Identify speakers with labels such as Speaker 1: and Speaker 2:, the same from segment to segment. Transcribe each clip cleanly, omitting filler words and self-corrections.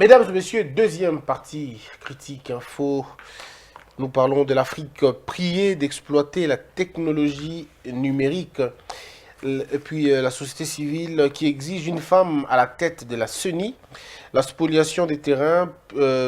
Speaker 1: Mesdames et messieurs, deuxième partie critique info. Nous parlons de l'Afrique priée d'exploiter la technologie numérique et puis la société civile qui exige une femme à la tête de la CENI. La spoliation des terrains,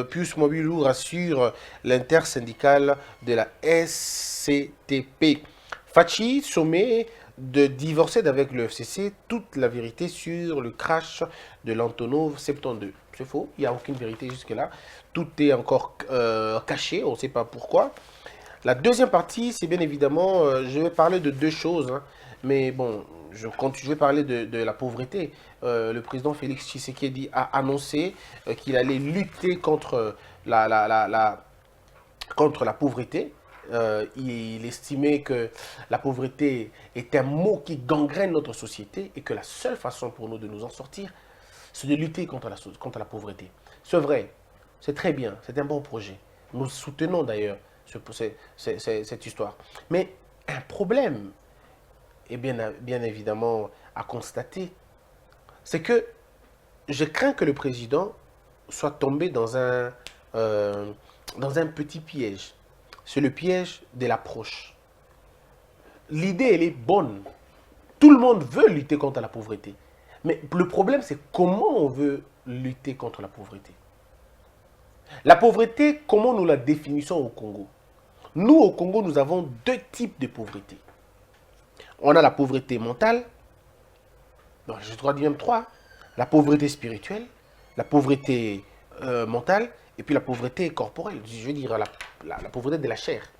Speaker 1: Pius Mobilou rassure l'intersyndicale de la SCTP. Fachi sommet de divorcer d'avec le FCC toute la vérité sur le crash de l'Antonov 72. C'est faux, il n'y a aucune vérité jusque-là. Tout est encore caché, on ne sait pas pourquoi. La deuxième partie, c'est bien évidemment, je vais parler de deux choses, hein, mais bon, je vais parler de la pauvreté. Le président Félix Tshisekedi a annoncé qu'il allait lutter contre contre la pauvreté. Il estimait que la pauvreté est un mot qui gangrène notre société et que la seule façon pour nous de nous en sortir, c'est de lutter contre la pauvreté. C'est vrai, c'est très bien, c'est un bon projet. Nous soutenons d'ailleurs cette histoire. Mais un problème est bien évidemment à constater, c'est que je crains que le président soit tombé dans un petit piège. C'est le piège de l'approche. L'idée, elle est bonne. Tout le monde veut lutter contre la pauvreté. Mais le problème, c'est comment on veut lutter contre la pauvreté. La pauvreté, comment nous la définissons au Congo? Nous, au Congo, nous avons deux types de pauvreté. On a la pauvreté mentale, je dois dire même trois. La pauvreté spirituelle, la pauvreté mentale, et puis la pauvreté corporelle, je veux dire la pauvreté de la chair.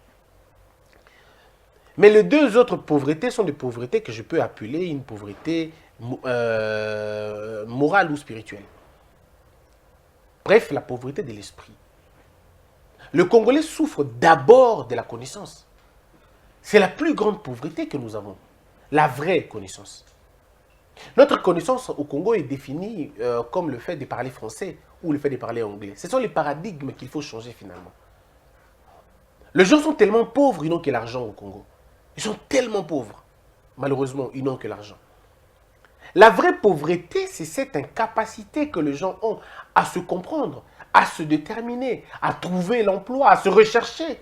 Speaker 1: Mais les deux autres pauvretés sont des pauvretés que je peux appeler une pauvreté morale ou spirituelle. Bref, la pauvreté de l'esprit. Le Congolais souffre d'abord de la connaissance. C'est la plus grande pauvreté que nous avons. La vraie connaissance. Notre connaissance au Congo est définie comme le fait de parler français ou le fait de parler anglais. Ce sont les paradigmes qu'il faut changer finalement. Les gens sont tellement pauvres, ils n'ont que l'argent au Congo. Ils sont tellement pauvres. Malheureusement, ils n'ont que l'argent. La vraie pauvreté, c'est cette incapacité que les gens ont à se comprendre, à se déterminer, à trouver l'emploi, à se rechercher.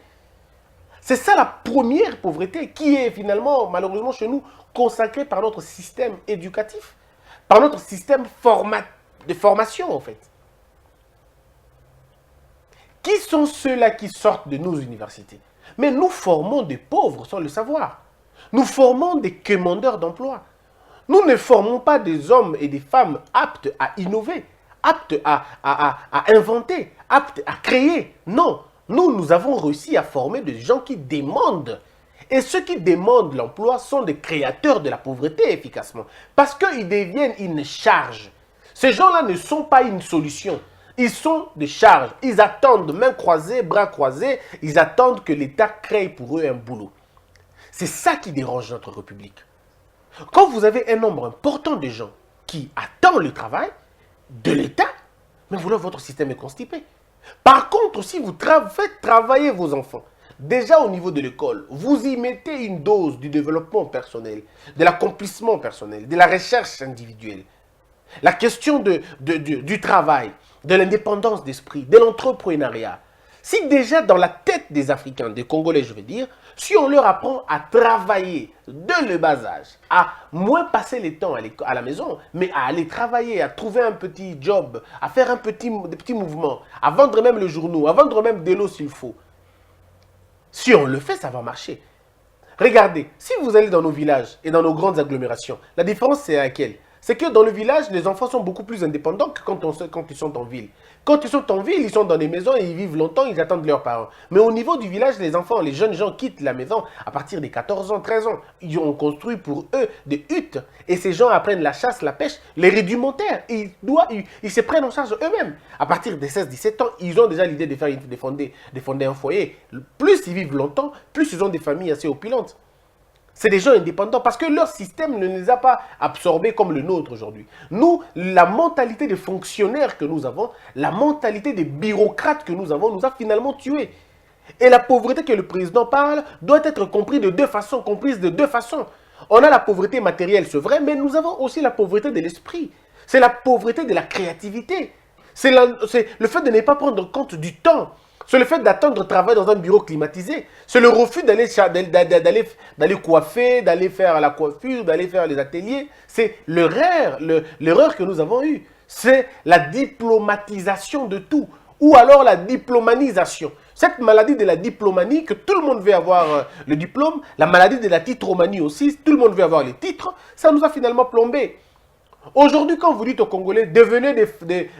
Speaker 1: C'est ça la première pauvreté qui est finalement, malheureusement chez nous, consacrée par notre système éducatif, par notre système de formation en fait. Qui sont ceux-là qui sortent de nos universités? Mais nous formons des pauvres sans le savoir. Nous formons des commandeurs d'emploi. Nous ne formons pas des hommes et des femmes aptes à innover, aptes à inventer, aptes à créer. Non, nous avons réussi à former des gens qui demandent. Et ceux qui demandent l'emploi sont des créateurs de la pauvreté efficacement. Parce qu'ils deviennent une charge. Ces gens-là ne sont pas une solution. Ils sont des charges. Ils attendent, mains croisées, bras croisés, ils attendent que l'État crée pour eux un boulot. C'est ça qui dérange notre République. Quand vous avez un nombre important de gens qui attendent le travail de l'État, mais voilà, votre système est constipé. Par contre, si vous faites travailler vos enfants, déjà au niveau de l'école, vous y mettez une dose du développement personnel, de l'accomplissement personnel, de la recherche individuelle. La question du travail, de l'indépendance d'esprit, de l'entrepreneuriat. Si déjà dans la tête des Africains, des Congolais je veux dire, si on leur apprend à travailler de le bas âge, à moins passer le temps à la maison, mais à aller travailler, à trouver un petit job, à faire des petits mouvements, à vendre même le journaux, à vendre même de l'eau s'il faut. Si on le fait, ça va marcher. Regardez, si vous allez dans nos villages et dans nos grandes agglomérations, la différence c'est laquelle? C'est que dans le village, les enfants sont beaucoup plus indépendants que quand ils sont en ville. Quand ils sont en ville, ils sont dans des maisons et ils vivent longtemps, ils attendent leurs parents. Mais au niveau du village, les enfants, les jeunes gens quittent la maison à partir des 14 ans, 13 ans. Ils ont construit pour eux des huttes. Et ces gens apprennent la chasse, la pêche, les rudimentaires. Ils se prennent en charge eux-mêmes. À partir des 16, 17 ans, ils ont déjà l'idée de fonder un foyer. Plus ils vivent longtemps, plus ils ont des familles assez opulentes. C'est des gens indépendants parce que leur système ne les a pas absorbés comme le nôtre aujourd'hui. Nous, la mentalité de fonctionnaires que nous avons, la mentalité de bureaucrates que nous avons, nous a finalement tués. Et la pauvreté que le président parle doit être comprise de deux façons. On a la pauvreté matérielle, c'est vrai, mais nous avons aussi la pauvreté de l'esprit. C'est la pauvreté de la créativité. C'est le fait de ne pas prendre compte du temps. C'est le fait d'attendre travailler dans un bureau climatisé. C'est le refus d'aller coiffer, d'aller faire la coiffure, d'aller faire les ateliers. C'est l'erreur que nous avons eue. C'est la diplomatisation de tout. Ou alors la diplomanisation. Cette maladie de la diplomanie, que tout le monde veut avoir le diplôme, la maladie de la titromanie aussi, tout le monde veut avoir les titres, ça nous a finalement plombé. Aujourd'hui, quand vous dites aux Congolais, devenez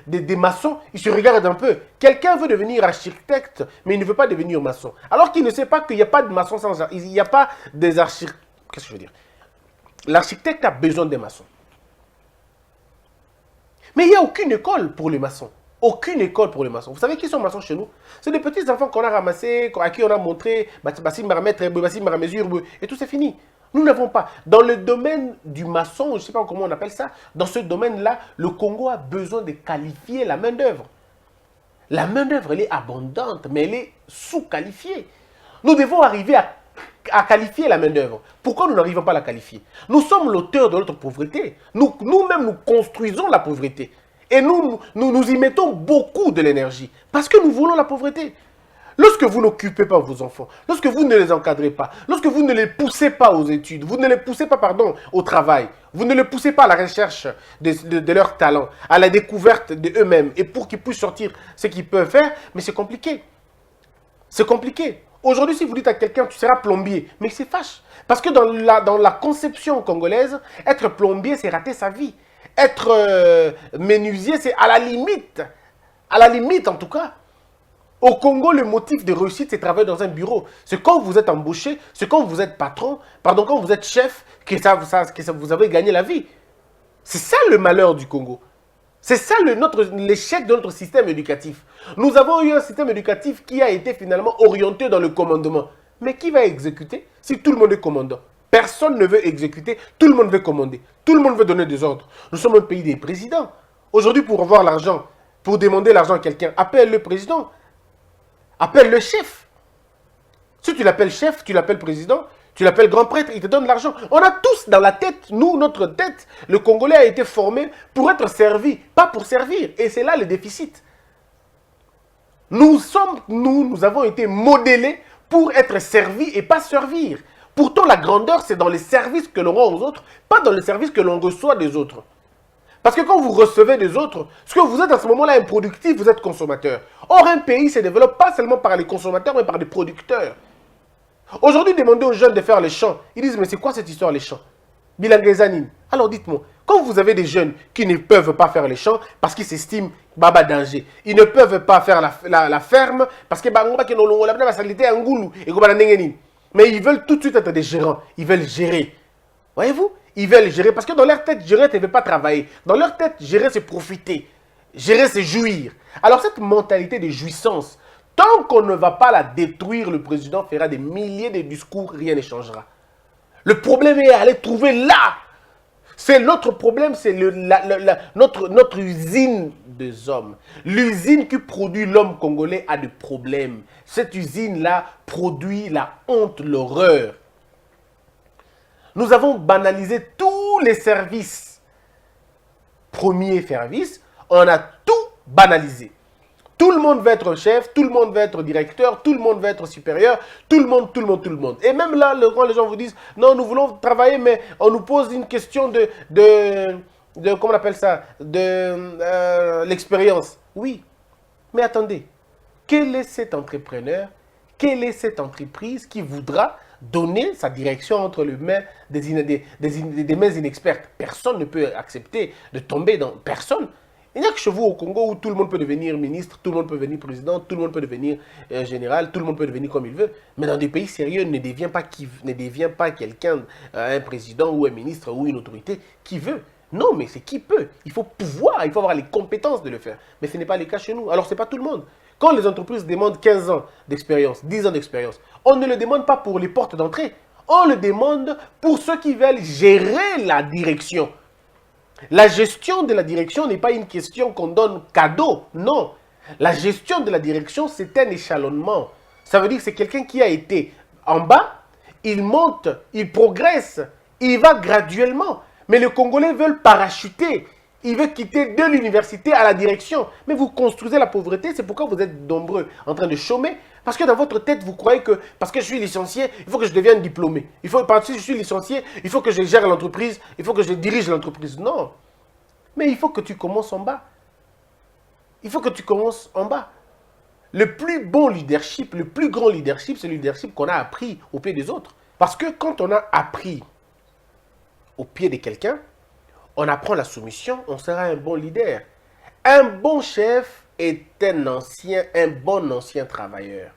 Speaker 1: des maçons, ils se regardent un peu. Quelqu'un veut devenir architecte, mais il ne veut pas devenir maçon. Alors qu'il ne sait pas qu'il n'y a pas de maçon sans... Il n'y a pas des architectes... Qu'est-ce que je veux dire? L'architecte a besoin des maçons. Mais il n'y a aucune école pour les maçons. Aucune école pour les maçons. Vous savez qui sont maçons chez nous? C'est des petits enfants qu'on a ramassés, à qui on a montré, bassi maramètre, bassi maramesure, et tout c'est fini. Nous n'avons pas. Dans le domaine du maçon, je ne sais pas comment on appelle ça, dans ce domaine-là, le Congo a besoin de qualifier la main-d'œuvre. La main-d'œuvre, elle est abondante, mais elle est sous-qualifiée. Nous devons arriver à qualifier la main-d'œuvre. Pourquoi nous n'arrivons pas à la qualifier? Nous sommes l'auteur de notre pauvreté. Nous-mêmes, nous construisons la pauvreté. Et nous y mettons beaucoup de l'énergie. Parce que nous voulons la pauvreté. Lorsque vous n'occupez pas vos enfants, lorsque vous ne les encadrez pas, lorsque vous ne les poussez pas aux études, vous ne les poussez pas, au travail, vous ne les poussez pas à la recherche de leurs talents, à la découverte d'eux-mêmes, et pour qu'ils puissent sortir ce qu'ils peuvent faire, mais c'est compliqué. C'est compliqué. Aujourd'hui, si vous dites à quelqu'un, tu seras plombier, mais il se fâche. Parce que dans la conception congolaise, être plombier, c'est rater sa vie. Être menuisier, c'est à la limite en tout cas. Au Congo, le motif de réussite, c'est travailler dans un bureau. C'est quand vous êtes embauché, c'est quand vous êtes patron, quand vous êtes chef, que vous avez gagné la vie. C'est ça le malheur du Congo. C'est ça l'échec de notre système éducatif. Nous avons eu un système éducatif qui a été finalement orienté dans le commandement. Mais qui va exécuter si tout le monde est commandant? Personne ne veut exécuter, tout le monde veut commander. Tout le monde veut donner des ordres. Nous sommes un pays des présidents. Aujourd'hui, pour avoir l'argent, pour demander l'argent à quelqu'un, appelle le président. Appelle le chef. Si tu l'appelles chef, tu l'appelles président, tu l'appelles grand prêtre, il te donne l'argent. On a tous dans la tête, notre tête, le Congolais a été formé pour être servi, pas pour servir. Et c'est là le déficit. Nous avons été modélés pour être servis et pas servir. Pourtant, la grandeur, c'est dans les services que l'on rend aux autres, pas dans les services que l'on reçoit des autres. Parce que quand vous recevez des autres, ce que vous êtes à ce moment-là improductif, vous êtes consommateur. Or, un pays se développe pas seulement par les consommateurs, mais par les producteurs. Aujourd'hui, demandez aux jeunes de faire les champs. Ils disent, mais c'est quoi cette histoire, les champs? Bilangezanine. Alors dites-moi, quand vous avez des jeunes qui ne peuvent pas faire les champs parce qu'ils s'estiment baba danger, ils ne peuvent pas faire la ferme parce que mais ils veulent tout de suite être des gérants, ils veulent gérer. Voyez-vous? Ils veulent gérer parce que dans leur tête, gérer, tu ne veux pas travailler. Dans leur tête, gérer, c'est profiter. Gérer, c'est jouir. Alors cette mentalité de jouissance, tant qu'on ne va pas la détruire, le président fera des milliers de discours, rien ne changera. Le problème est à aller trouver là. C'est notre problème, c'est notre usine des hommes. L'usine qui produit l'homme congolais a des problèmes. Cette usine-là produit la honte, l'horreur. Nous avons banalisé tous les services. Premier service, on a tout banalisé. Tout le monde veut être chef, tout le monde veut être directeur, tout le monde veut être supérieur, tout le monde. Et même là, quand les gens vous disent, non, nous voulons travailler, mais on nous pose une question comment on appelle ça, de l'expérience. Oui, mais attendez, quel est cet entrepreneur, quelle est cette entreprise qui voudra donner sa direction entre les mains des mains inexpertes? Personne ne peut accepter de tomber dans... Personne. Il n'y a que chez vous au Congo où tout le monde peut devenir ministre, tout le monde peut devenir président, tout le monde peut devenir général, tout le monde peut devenir comme il veut. Mais dans des pays sérieux, ne devient pas quelqu'un, un président ou un ministre ou une autorité qui veut. Non, mais c'est qui peut. Il faut pouvoir, il faut avoir les compétences de le faire. Mais ce n'est pas le cas chez nous. Alors, ce n'est pas tout le monde. Quand les entreprises demandent 15 ans d'expérience, 10 ans d'expérience, on ne le demande pas pour les portes d'entrée. On le demande pour ceux qui veulent gérer la direction. La gestion de la direction n'est pas une question qu'on donne cadeau, non. La gestion de la direction, c'est un échelonnement. Ça veut dire que c'est quelqu'un qui a été en bas, il monte, il progresse, il va graduellement. Mais les Congolais veulent parachuter. Il veut quitter de l'université à la direction. Mais vous construisez la pauvreté, c'est pourquoi vous êtes nombreux en train de chômer. Parce que dans votre tête, vous croyez que parce que je suis licencié, il faut que je devienne diplômé. Parce que je suis licencié, il faut que je gère l'entreprise, il faut que je dirige l'entreprise. Non. Mais il faut que tu commences en bas. Il faut que tu commences en bas. Le plus bon leadership, le plus grand leadership, c'est le leadership qu'on a appris au pied des autres. Parce que quand on a appris au pied de quelqu'un, on apprend la soumission, on sera un bon leader. Un bon chef est un bon ancien travailleur.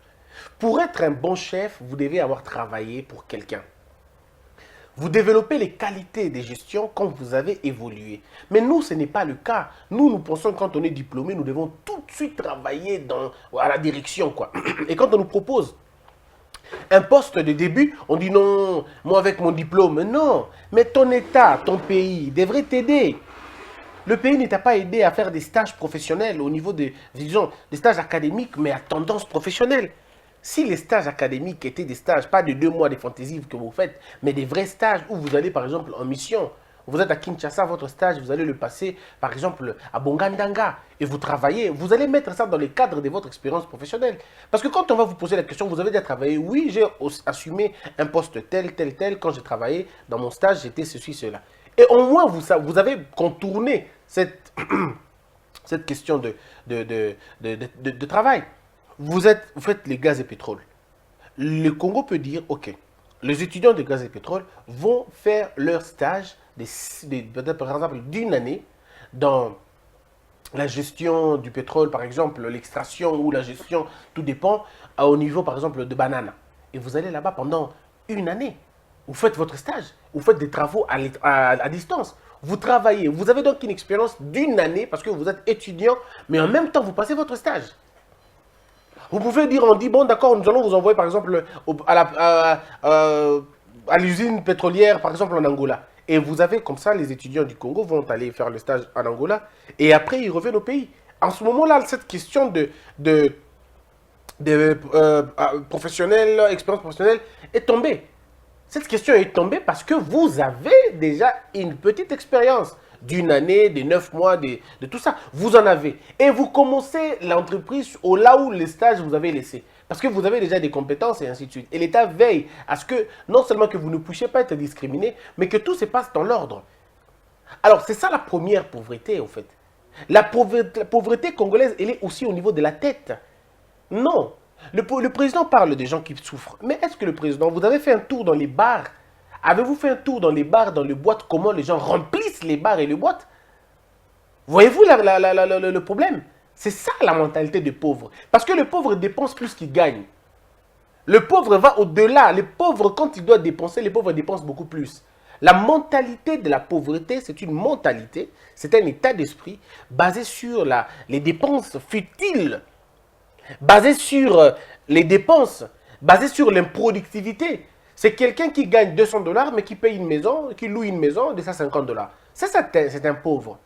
Speaker 1: Pour être un bon chef, vous devez avoir travaillé pour quelqu'un. Vous développez les qualités de gestion quand vous avez évolué. Mais nous, ce n'est pas le cas. Nous pensons que quand on est diplômé, nous devons tout de suite travailler à la direction, quoi. Et quand on nous propose un poste de début, on dit non, moi avec mon diplôme. Non, mais ton État, ton pays devrait t'aider. Le pays ne t'a pas aidé à faire des stages professionnels au niveau des stages académiques, mais à tendance professionnelle. Si les stages académiques étaient des stages, pas de 2 mois de fantaisie que vous faites, mais des vrais stages où vous allez par exemple en mission. Vous êtes à Kinshasa, votre stage, vous allez le passer par exemple à Bongandanga et vous travaillez. Vous allez mettre ça dans le cadre de votre expérience professionnelle. Parce que quand on va vous poser la question, vous avez déjà travaillé. Oui, j'ai assumé un poste tel. Quand j'ai travaillé dans mon stage, j'étais ceci, cela. Et au moins, vous avez contourné cette question de travail. Vous faites les gaz et pétrole. Le Congo peut dire, ok, les étudiants de gaz et pétrole vont faire leur stage par exemple d'une année dans la gestion du pétrole, par exemple, l'extraction ou la gestion, tout dépend, au niveau par exemple de banane. Et vous allez là-bas pendant une année. Vous faites votre stage, vous faites des travaux à distance. Vous travaillez, vous avez donc une expérience d'une année parce que vous êtes étudiant, mais en même temps, vous passez votre stage. Vous pouvez dire, on dit, bon d'accord, nous allons vous envoyer par exemple à l'usine pétrolière, par exemple en Angola. Et vous avez comme ça, les étudiants du Congo vont aller faire le stage en Angola et après ils reviennent au pays. En ce moment-là, cette question expérience professionnelle est tombée. Cette question est tombée parce que vous avez déjà une petite expérience d'une année, de 9 mois, de tout ça. Vous en avez. Et vous commencez l'entreprise là où les stages vous avez laissé. Parce que vous avez déjà des compétences et ainsi de suite. Et l'État veille à ce que, non seulement que vous ne puissiez pas être discriminé, mais que tout se passe dans l'ordre. Alors, c'est ça la première pauvreté, en fait. La pauvreté congolaise, elle est aussi au niveau de la tête. Non. Le président parle des gens qui souffrent. Mais est-ce que le président, vous avez fait un tour dans les bars? Avez-vous fait un tour dans les bars, dans les boîtes, comment les gens remplissent les bars et les boîtes? Voyez-vous le problème? C'est ça la mentalité des pauvres. Parce que le pauvre dépense plus qu'il gagne. Le pauvre va au-delà. Le pauvre, quand il doit dépenser, les pauvres dépensent beaucoup plus. La mentalité de la pauvreté, c'est une mentalité, c'est un état d'esprit basé sur les dépenses futiles, basé sur les dépenses, basé sur l'improductivité. C'est quelqu'un qui gagne 200 $, mais qui paye une maison, qui loue une maison de 150 $. Ça, c'est un pauvre.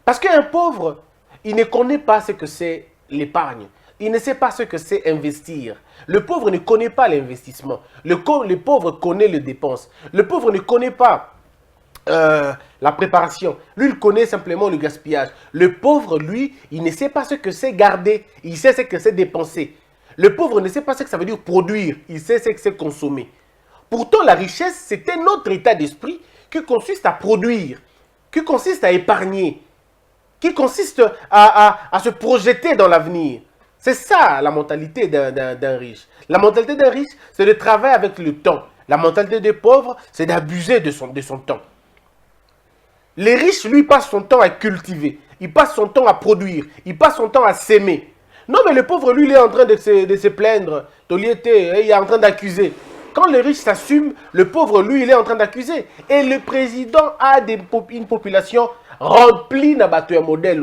Speaker 1: Parce qu'un pauvre, il ne connaît pas ce que c'est l'épargne. Il ne sait pas ce que c'est investir. Le pauvre ne connaît pas l'investissement. Le pauvre connaît les dépenses. Le pauvre ne connaît pas la préparation. Lui, il connaît simplement le gaspillage. Le pauvre, lui, il ne sait pas ce que c'est garder. Il sait ce que c'est dépenser. Le pauvre ne sait pas ce que ça veut dire produire. Il sait ce que c'est consommer. Pourtant, la richesse, c'est un autre état d'esprit qui consiste à produire, qui consiste à épargner, qui consiste à se projeter dans l'avenir. C'est ça la mentalité d'un riche. La mentalité d'un riche, c'est de travailler avec le temps. La mentalité des pauvres, c'est d'abuser de son temps. Les riches, lui, passent son temps à cultiver. Il passe son temps à produire. Il passe son temps à s'aimer. Non, mais le pauvre, lui, il est en train de se plaindre. Il est en train d'accuser. Quand le riche s'assume, le pauvre, lui, il est en train d'accuser. Et le président a une population remplie de modèles,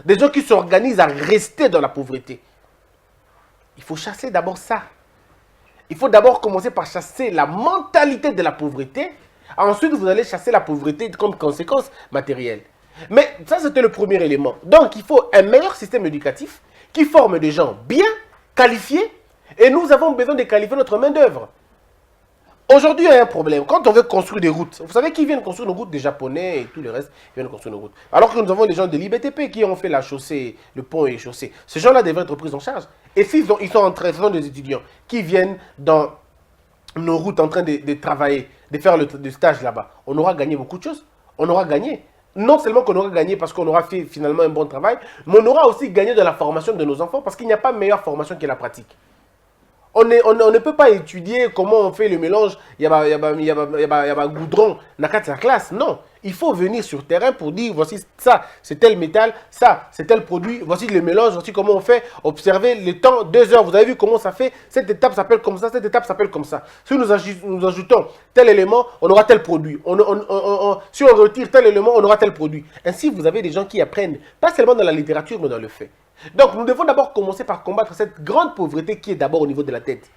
Speaker 1: des gens qui s'organisent à rester dans la pauvreté. Il faut chasser d'abord ça. Il faut d'abord commencer par chasser la mentalité de la pauvreté. Ensuite, vous allez chasser la pauvreté comme conséquence matérielle. Mais ça, c'était le premier élément. Donc, il faut un meilleur système éducatif qui forme des gens bien qualifiés. Et nous avons besoin de qualifier notre main-d'œuvre. Aujourd'hui, il y a un problème. Quand on veut construire des routes, vous savez qui viennent construire nos routes? Des Japonais et tout le reste viennent construire nos routes. Alors que nous avons les gens de l'IBTP qui ont fait la chaussée, le pont et les chaussées. Ces gens-là devraient être pris en charge. Et s'ils ils sont en train, ce sont des étudiants qui viennent dans nos routes en train de travailler, de faire le stage là-bas, on aura gagné beaucoup de choses. On aura gagné. Non seulement qu'on aura gagné parce qu'on aura fait finalement un bon travail, mais on aura aussi gagné de la formation de nos enfants parce qu'il n'y a pas meilleure formation que la pratique. On ne peut pas étudier comment on fait le mélange, il y a goudron dans la classe. Non, il faut venir sur terrain pour dire voici ça, c'est tel métal, ça, c'est tel produit, voici le mélange, voici comment on fait. Observez le temps, 2 heures, vous avez vu comment ça fait. Cette étape s'appelle comme ça, cette étape s'appelle comme ça. Si nous ajoutons tel élément, on aura tel produit. Si on retire tel élément, on aura tel produit. Ainsi, vous avez des gens qui apprennent, pas seulement dans la littérature, mais dans le fait. Donc, nous devons d'abord commencer par combattre cette grande pauvreté qui est d'abord au niveau de la tête.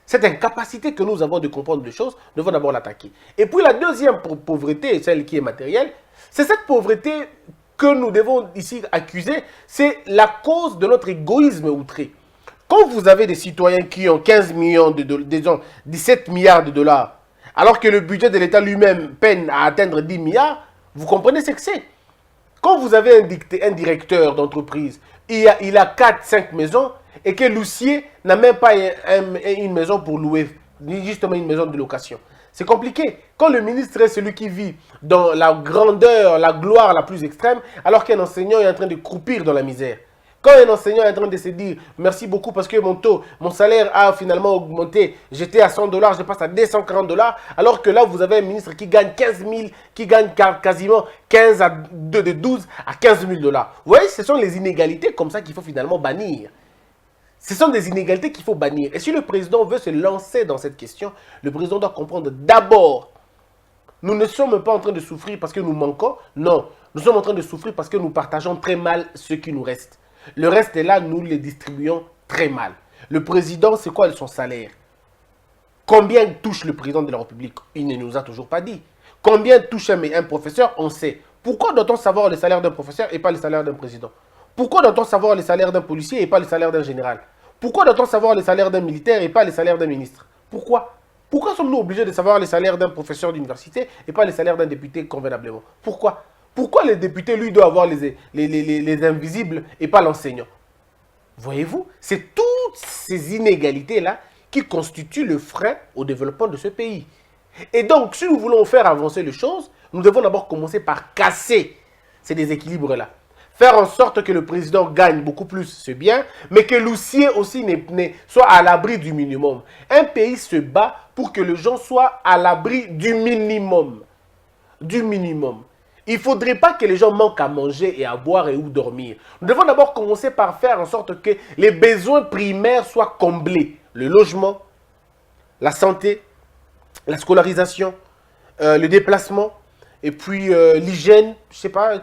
Speaker 1: Cette incapacité que nous avons de comprendre les choses, nous devons d'abord l'attaquer. Et puis la deuxième pauvreté, celle qui est matérielle, c'est cette pauvreté que nous devons ici accuser, c'est la cause de notre égoïsme outré. Quand vous avez des citoyens qui ont 15 millions de dollars, disons 17 milliards de dollars, alors que le budget de l'État lui-même peine à atteindre 10 milliards, vous comprenez ce que c'est. Quand vous avez un directeur d'entreprise, il a 4-5 maisons et que l'huissier n'a même pas une maison pour louer, ni justement une maison de location. C'est compliqué. Quand le ministre est celui qui vit dans la grandeur, la gloire la plus extrême, alors qu'un enseignant est en train de croupir dans la misère. Quand un enseignant est en train de se dire merci beaucoup parce que mon salaire a finalement augmenté, j'étais à 100 dollars, je passe à 240 dollars, alors que là vous avez un ministre qui gagne 15 000, qui gagne quasiment 12 à 15 000 dollars. Vous voyez, ce sont les inégalités comme ça qu'il faut finalement bannir. Ce sont des inégalités qu'il faut bannir. Et si le président veut se lancer dans cette question, le président doit comprendre d'abord, nous ne sommes pas en train de souffrir parce que nous manquons, non, nous sommes en train de souffrir parce que nous partageons très mal ce qui nous reste. Le reste est là, nous les distribuons très mal. Le président, c'est quoi son salaire? Combien touche le président de la République? Il ne nous a toujours pas dit. Combien touche un professeur? On sait. Pourquoi doit-on savoir le salaire d'un professeur et pas le salaire d'un président? Pourquoi doit-on savoir le salaire d'un policier et pas le salaire d'un général? Pourquoi doit-on savoir le salaire d'un militaire et pas le salaire d'un ministre? Pourquoi? Pourquoi sommes-nous obligés de savoir le salaire d'un professeur d'université et pas le salaire d'un député convenablement? Pourquoi? Pourquoi le député, lui, doit avoir les invisibles et pas l'enseignant? Voyez-vous, c'est toutes ces inégalités-là qui constituent le frein au développement de ce pays. Et donc, si nous voulons faire avancer les choses, nous devons d'abord commencer par casser ces déséquilibres-là. Faire en sorte que le président gagne beaucoup plus, c'est bien, mais que l'huissier aussi soit à l'abri du minimum. Un pays se bat pour que les gens soient à l'abri du minimum. Du minimum. Il ne faudrait pas que les gens manquent à manger et à boire et ou dormir. Nous devons d'abord commencer par faire en sorte que les besoins primaires soient comblés. Le logement, la santé, la scolarisation, le déplacement, et puis l'hygiène, je ne sais pas,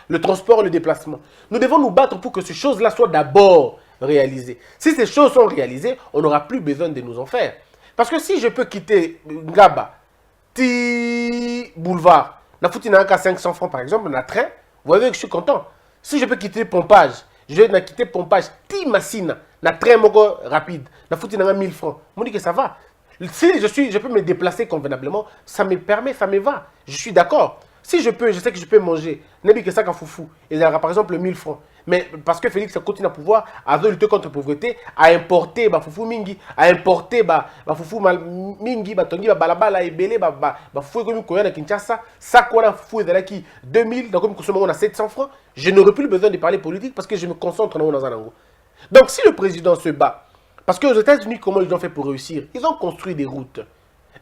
Speaker 1: le transport, le déplacement. Nous devons nous battre pour que ces choses-là soient d'abord réalisées. Si ces choses sont réalisées, on n'aura plus besoin de nous en faire. Parce que si je peux quitter Ngaba, Ti Boulevard, na fouti na 500 francs par exemple, na train, vous voyez que je suis content. Si je peux quitter Pompage, je vais quitter Pompage, Ti Massina, na train moko rapide, na fouti na 1000 francs. Je me dis que ça va. Si je peux me déplacer convenablement, ça me permet, ça me va. Je suis d'accord. Si je peux, je sais que je peux manger. N'est-ce que ça qu'un foufou. Il y aura par exemple 1000 francs. Mais parce que Félix continue à pouvoir, à lutter contre la pauvreté, à importer foufou mingi, à importer foufou mingi, tongi balabala et belé, foufou comme koya na Kinshasa, ça quoi foufou est qui 2000, donc comme consommons on a 700 francs, je n'aurai plus besoin de parler politique parce que je me concentre dans un angle. Donc si le président se bat, parce qu'aux États-Unis, comment ils ont fait pour réussir? Ils ont construit des routes.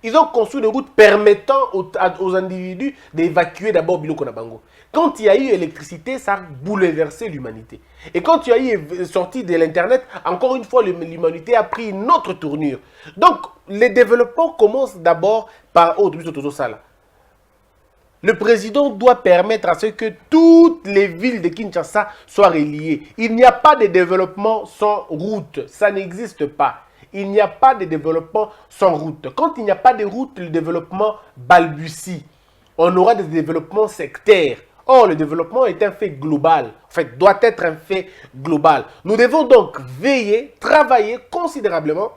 Speaker 1: Ils ont construit des routes permettant aux individus d'évacuer d'abord Biloko Nabango. Quand il y a eu l'électricité, ça a bouleversé l'humanité. Et quand il y a eu sortie de l'Internet, encore une fois, l'humanité a pris une autre tournure. Donc, les développements commencent d'abord par... Oh, le président doit permettre à ce que toutes les villes de Kinshasa soient reliées. Il n'y a pas de développement sans route. Ça n'existe pas. Il n'y a pas de développement sans route. Quand il n'y a pas de route, le développement balbutie. On aura des développements sectaires. Or, le développement est un fait global. En fait, doit être un fait global. Nous devons donc veiller, travailler considérablement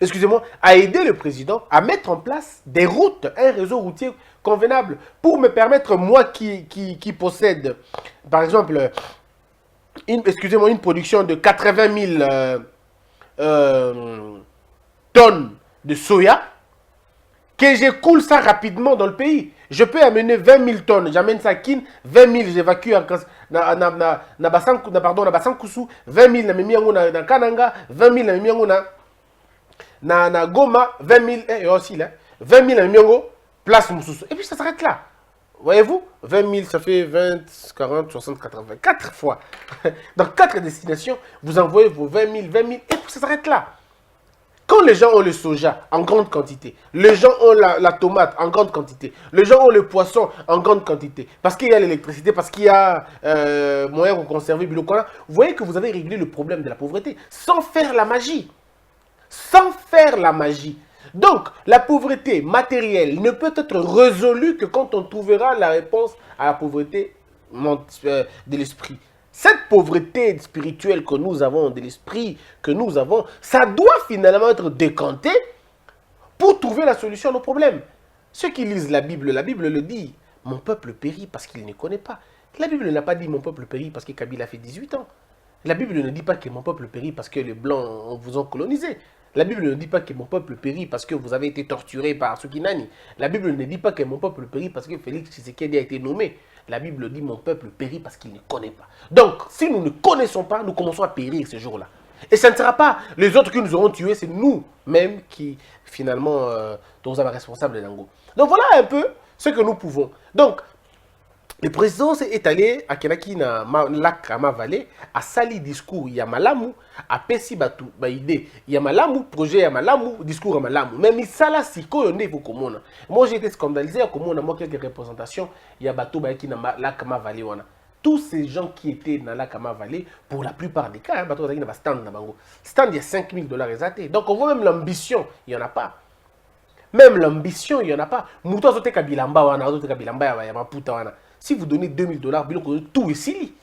Speaker 1: excusez-moi, à aider le président à mettre en place des routes, un réseau routier convenable pour me permettre, moi qui possède, par exemple, excusez-moi, une production de 80 000 tonnes de soya, que j'écoule ça rapidement dans le pays. Je peux amener 20 000 tonnes, j'amène ça à Kin, 20 000 j'évacue na Basankusu, 20 000 na Mimiango na Kananga, 20 000 na Mimiango na Goma, 20 000, et aussi là, 20 000 na Mimiango, place Moussoussou. Et puis ça s'arrête là. Voyez-vous, 20 000, ça fait 20, 40, 60, 80, 4 fois. Dans 4 destinations, vous envoyez vos 20 000, et puis ça s'arrête là. Quand les gens ont le soja en grande quantité, les gens ont la tomate en grande quantité, les gens ont le poisson en grande quantité, parce qu'il y a l'électricité, parce qu'il y a moyen de conserver, vous voyez que vous avez réglé le problème de la pauvreté sans faire la magie. Sans faire la magie. Donc, la pauvreté matérielle ne peut être résolue que quand on trouvera la réponse à la pauvreté de l'esprit. Cette pauvreté spirituelle que nous avons, de l'esprit que nous avons, ça doit finalement être décanté pour trouver la solution à nos problèmes. Ceux qui lisent la Bible le dit. Mon peuple périt parce qu'il ne connaît pas. La Bible n'a pas dit mon peuple périt parce que Kabila a fait 18 ans. La Bible ne dit pas que mon peuple périt parce que les Blancs vous ont colonisé. La Bible ne dit pas que mon peuple périt parce que vous avez été torturé par Sukinani. La Bible ne dit pas que mon peuple périt parce que Félix Tshisekedi a été nommé. La Bible dit mon peuple périt parce qu'il ne connaît pas. Donc, si nous ne connaissons pas, nous commençons à périr ce jour-là. Et ce ne sera pas les autres qui nous auront tués, c'est nous-mêmes qui, finalement, sommes responsables de Nango. Donc, voilà un peu ce que nous pouvons. Donc, le président est allé à Kenaki na lac à Vallée, à sali discours Yamalamu, à Pessi Batu, idée Yamalamu, projet Yamalamu, discours Yamalamu. Même ça siko yonde vous komona. Moi j'ai été scandalisé à komona moi quelques représentations Yabato Baiki na lac à Vallée wana. Tous ces gens qui étaient dans la Kama Valley, pour la plupart des cas, bateau dans stand na bango. Stand il y a 5 000 $ exaté. Donc on voit même l'ambition, il y en a pas. Même l'ambition, il n'y en a pas. Mouto zote kabilamba wana, zote kabilamba ya maputa wana. Si vous donnez 2 000 $, biloko tout ici.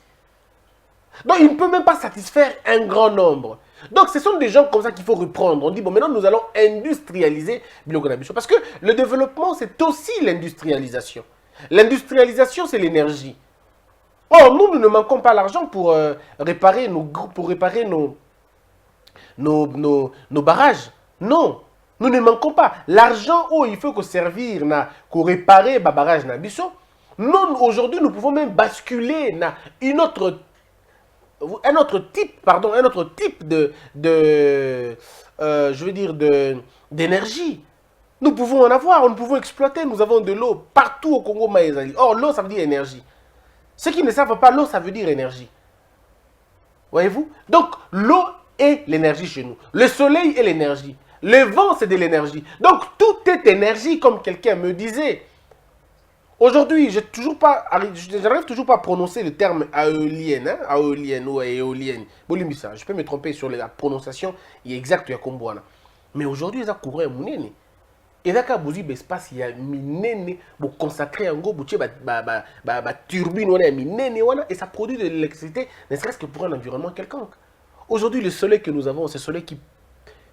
Speaker 1: Donc, il ne peut même pas satisfaire un grand nombre. Donc, ce sont des gens comme ça qu'il faut reprendre. On dit, bon, maintenant, nous allons industrialiser biloko na biso. Parce que le développement, c'est aussi l'industrialisation. L'industrialisation, c'est l'énergie. Or, nous ne manquons pas l'argent pour réparer nos barrages. Non, nous ne manquons pas. L'argent, il faut que servir pour réparer les barrages na biso. Non, aujourd'hui, nous pouvons même basculer dans un autre type d'énergie. Nous pouvons en avoir, nous pouvons exploiter, nous avons de l'eau partout au Congo Maïzali. Or, l'eau, ça veut dire énergie. Ceux qui ne savent pas, l'eau, ça veut dire énergie. Voyez-vous? Donc, l'eau est l'énergie chez nous. Le soleil est l'énergie. Le vent, c'est de l'énergie. Donc, tout est énergie, comme quelqu'un me disait. Aujourd'hui, je n'arrive toujours pas à prononcer le terme aéolienne, hein? Aéolienne ou éolienne. Je peux me tromper sur la prononciation exacte de Kombouana. Mais aujourd'hui, ils ont couru un mounene. Et là, quand vous avez espace, il y a minene pour consacrer un gros boutier, turbine, et ça produit de l'électricité, ne serait-ce que pour un environnement quelconque. Aujourd'hui, le soleil que nous avons, c'est le soleil qui...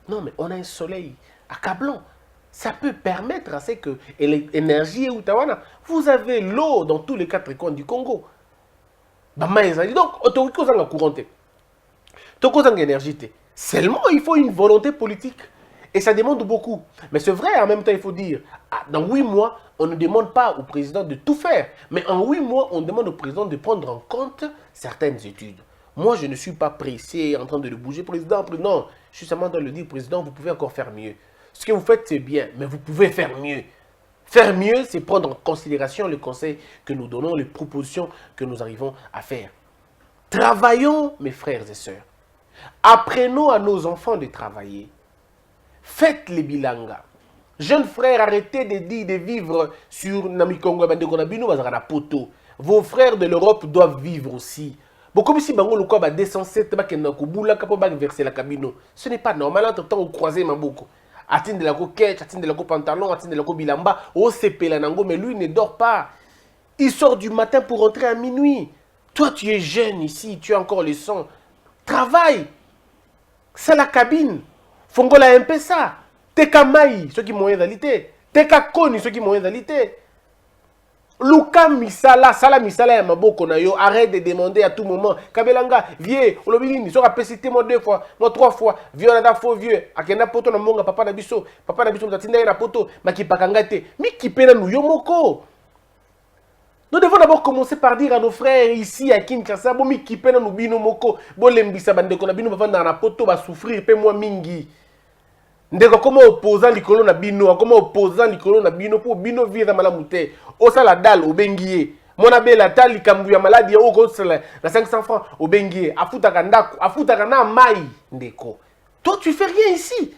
Speaker 1: Non, mais on a un soleil accablant. Ça peut permettre à ce que l'énergie ou Tawana, vous avez l'eau dans tous les 4 coins du Congo. Donc, autorité la couranté. Énergie. Seulement, il faut une volonté politique. Et ça demande beaucoup. Mais c'est vrai, en même temps, il faut dire, dans 8 mois, on ne demande pas au président de tout faire. Mais en 8 mois, on demande au président de prendre en compte certaines études. Moi, je ne suis pas pressé en train de le bouger, président. Non, je suis seulement en train de le dire, président, vous pouvez encore faire mieux. Ce que vous faites, c'est bien, mais vous pouvez faire mieux. Faire mieux, c'est prendre en considération les conseils que nous donnons, les propositions que nous arrivons à faire. Travaillons, mes frères et sœurs. Apprenons à nos enfants de travailler. Faites les bilanga. Jeunes frères, arrêtez de vivre sur Namikongo poto. Vos frères de l'Europe doivent vivre aussi. Beaucoup si bango le quoi 207 verser la cabino. Ce n'est pas normal entre-temps au croisé maboko. Atteindre de la coquette, atteindre de la pantalon, atteindre de la bilamba, au CP la nango, mais lui ne dort pas. Il sort du matin pour rentrer à minuit. Toi, tu es jeune ici, tu as encore le sang. Travaille. C'est la cabine. Fongola un peu ça. Teka mai, ceux qui m'ont réalité. Teka koni, ceux qui m'ont réalité. Luka misala, sala misala ya maboko na yo, arrête de demander à tout moment. Kabelanga, vieux, olobini, so rapesité moi 2 fois, moi 3 fois, vieux on a faux vieux, akenda poto na monga papa na biso mtatinda na poto, makipakanga te. Mi kipena nou yo moko. Nous devons d'abord commencer par dire à nos frères ici à Kinshasa, bon mi kipena nou bino moko, bo lembisa bandeko na bino bavanda na poto ba souffrir pe moi mingi. Ndeko comment opposant likolo na bino, comment opposant likolo na bino pour bino vivre malamu te. Osala dal obengiye. Mona bela tali kambu ya maladi ya oko sala na 500 francs obengiye. Afutaka ndako, afutaka na mai ndeko. Toi tu fais rien ici.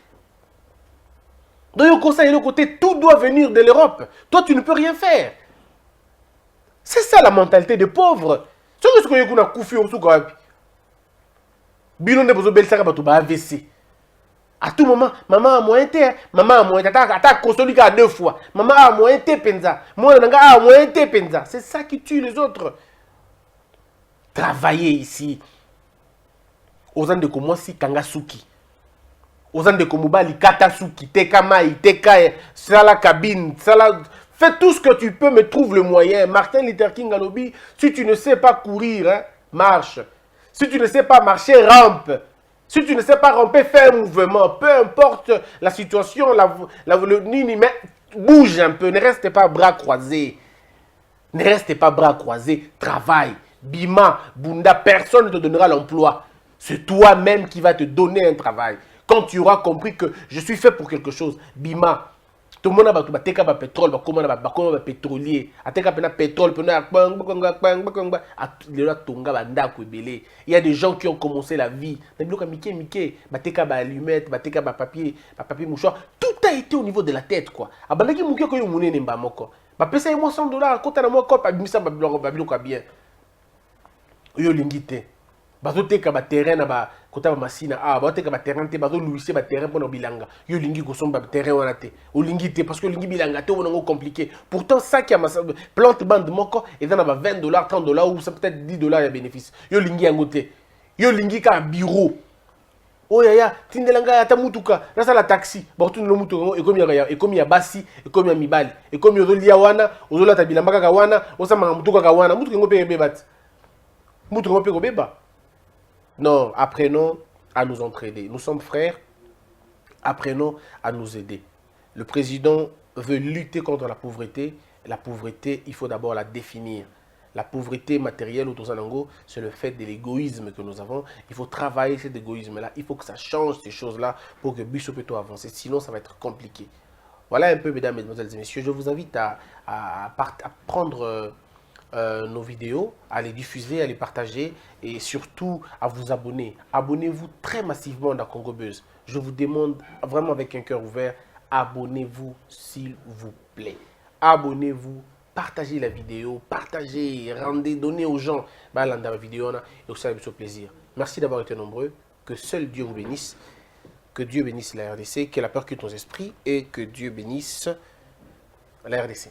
Speaker 1: Donc au conseil de côté tout doit venir de l'Europe. Toi tu ne peux rien faire. C'est ça la mentalité des pauvres. Ce que tu kuna kufi osuka wapi. Bino ndebo belisaka bato ba AVC. À tout moment, maman a moins été, maman a moins été, attaque consolidé à 2 fois. Maman a moins été penza. Moi, a moins été penza. C'est ça qui tue les autres. Travailler ici. Aux ans de Komosi, Kangasuki. Aux ans de Komubali, Katasuki, Tekamai, Tekae, Sala Cabine, Sala. Fais tout ce que tu peux, mais trouve le moyen. Martin Luther King a lobby. Si tu ne sais pas courir, hein, marche. Si tu ne sais pas marcher, rampe. Si tu ne sais pas ramper, fais un mouvement. Peu importe la situation, le nini, mais bouge un peu. Ne reste pas bras croisés. Ne reste pas bras croisés. Travaille. Bima, Bunda, personne ne te donnera l'emploi. C'est toi-même qui va te donner un travail. Quand tu auras compris que je suis fait pour quelque chose, Bima, tout le monde a teka ba pétrole, ba comment ba pétrolier, a teka pena pétrole, pena il y a des gens qui ont commencé la vie, ba teka ba allumette, ba teka ba papier mouchoir, tout a été au niveau de la tête quoi. Abandaki muke ko yo munene mba moko. Ba pesa moi $100, kota na moi ko pa bimisa ba biloko bien. Yo lingite. Bazoteka ba terrain na ba kota ba masina bazoteka ba terrain te bazo louiser ba terrain pour no bilanga yo lingi ko somba terrain wana te o lingi te parce que lingi bilanga te on compliqué pourtant ça qui a plante bande moko et dans ba $20 $30 ou peut-être $10 ya bénéfice yo lingi yango te yo lingi ka bureau oh ya tindelanga ata mutuka na sala taxi ba tu no mutuka ekomi ya basi ekomi ya mibali ekomi ozolia wana ozolata bilamba kaka wana osama mutuka ka wana mutuka ngo pe bebati mutuka ngo pe ko beba. Non, apprenons à nous entraider. Nous sommes frères, apprenons à nous aider. Le président veut lutter contre la pauvreté. La pauvreté, il faut d'abord la définir. La pauvreté matérielle, c'est le fait de l'égoïsme que nous avons. Il faut travailler cet égoïsme-là. Il faut que ça change ces choses-là pour que Bissau peut avancer. Sinon, ça va être compliqué. Voilà un peu, mesdames, mesdemoiselles et messieurs. Je vous invite à prendre... nos vidéos, à les diffuser, à les partager et surtout à vous abonner. Abonnez-vous très massivement dans Congo Buzz. Je vous demande vraiment avec un cœur ouvert, abonnez-vous s'il vous plaît. Abonnez-vous, partagez la vidéo, partagez, donnez aux gens la vidéo et aussi avec plaisir. Merci d'avoir été nombreux. Que seul Dieu vous bénisse. Que Dieu bénisse la RDC, que la percute nos esprits et que Dieu bénisse la RDC.